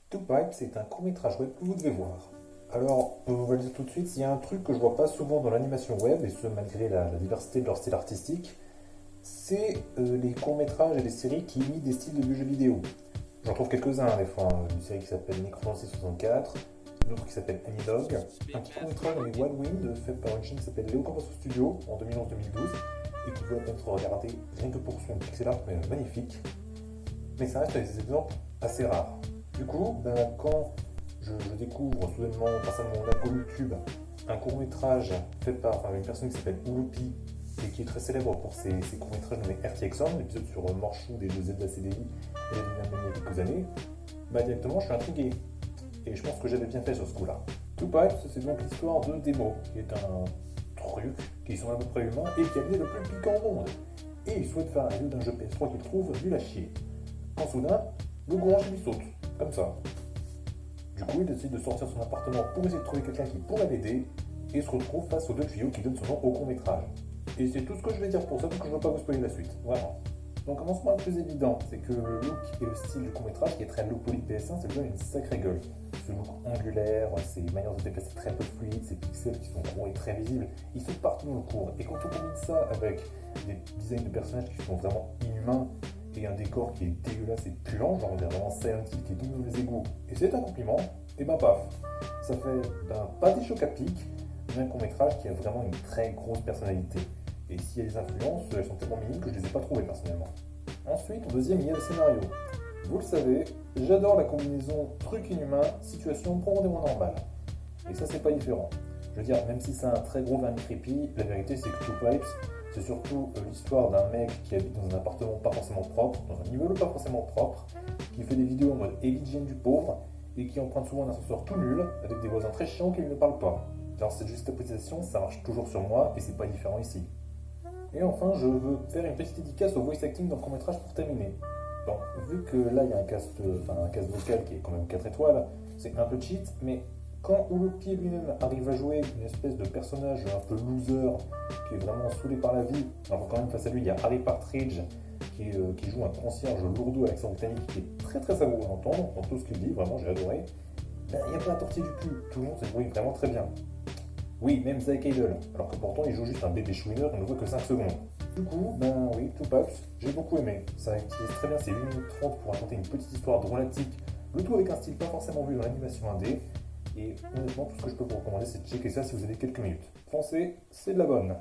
Two Pipes, c'est un court-métrage web que vous devez voir. Alors, on va le dire tout de suite, il y a un truc que je vois pas souvent dans l'animation web, et ce malgré la diversité de leur style artistique, c'est les courts-métrages et les séries qui imitent des styles de jeux vidéo. J'en trouve quelques-uns, des fois, une série qui s'appelle Necromancy 64, une autre qui s'appelle Anidog, un petit court-métrage nommé Wild Wind, fait par une chaîne qui s'appelle Leo Camposo Studio en 2011-2012, et qui vaut la peine de regarder rien que pour son pixel art magnifique. Mais ça reste des exemples assez rares. Du coup, quand je découvre soudainement, grâce à mon algo YouTube, un court-métrage fait par une personne qui s'appelle Ulupi et qui est très célèbre pour ses courts-métrages nommés RTX On, l'épisode sur Morchou des deux Zelda CDI et les il y a quelques années, directement je suis intrigué. Et je pense que j'avais bien fait sur ce coup-là. Two Pipes, c'est donc l'histoire de Demo, qui est un truc qui sont à peu près humains et qui a le plus piquant au monde. Et il souhaite faire un review d'un jeu PS3 qu'il trouve nul à chier. Quand soudain, le grange lui saute, comme ça. Du coup, il décide de sortir de son appartement pour essayer de trouver quelqu'un qui pourrait l'aider et se retrouve face aux deux tuyaux qui donnent son nom au court-métrage. Et c'est tout ce que je vais dire pour ça, donc je ne veux pas vous spoiler la suite, vraiment. Donc, commence par le plus évident, c'est que le look et le style du court-métrage, qui est très low poly PS1, ça lui donne une sacrée gueule. Ce look angulaire, ses manières de se déplacer très peu fluides, ses pixels qui sont gros et très visibles, ils sautent partout dans le cours. Et quand on combine ça avec des designs de personnages qui sont vraiment inhumains, et un décor qui est dégueulasse et puant, genre on dirait vraiment Silent Hill qui est double dans les égouts, et c'est un compliment, et paf, ça fait pas des chocs à pic, mais un court-métrage qui a vraiment une très grosse personnalité. Et s'il y a des influences, elles sont tellement minimes que je les ai pas trouvées personnellement. Ensuite, en deuxième, il y a le scénario. Vous le savez, j'adore la combinaison truc inhumain, situation profondément normale. Et ça, c'est pas différent. Je veux dire, même si c'est un très gros vernis creepy, la vérité c'est que Two Pipes, c'est surtout l'histoire d'un mec qui habite dans un appartement pas forcément propre, dans un immeuble pas forcément propre, qui fait des vidéos en mode Elite du pauvre, et qui emprunte souvent un ascenseur tout nul, avec des voisins très chiants qui ne parlent pas. Alors cette juxtaposition, ça marche toujours sur moi, et c'est pas différent ici. Et enfin, je veux faire une petite dédicace au voice acting dans le court-métrage pour terminer. Bon, vu que là il y a un cast vocal qui est quand même 4 étoiles, c'est un peu cheat, mais quand Ulupi lui-même arrive à jouer une espèce de personnage un peu loser, qui est vraiment saoulé par la vie, alors quand même face à lui il y a Harry Partridge qui joue un concierge lourdeau à l'accent britannique qui est très très savoureux à entendre, dans tout ce qu'il dit, vraiment j'ai adoré. Ben, il n'y a pas à tortiller du cul, tout le monde s'est joué vraiment très bien. Oui, même Zach Idol, alors que pourtant il joue juste un bébé chouineur, on ne voit que 5 secondes. Du coup, ben oui, Two Pipes, j'ai beaucoup aimé. Ça utilise très bien ses 8 minutes 30 pour raconter une petite histoire drôlatique, le tout avec un style pas forcément vu dans l'animation indé. Et honnêtement, tout ce que je peux vous recommander, c'est de checker ça si vous avez quelques minutes. Foncez, c'est de la bonne.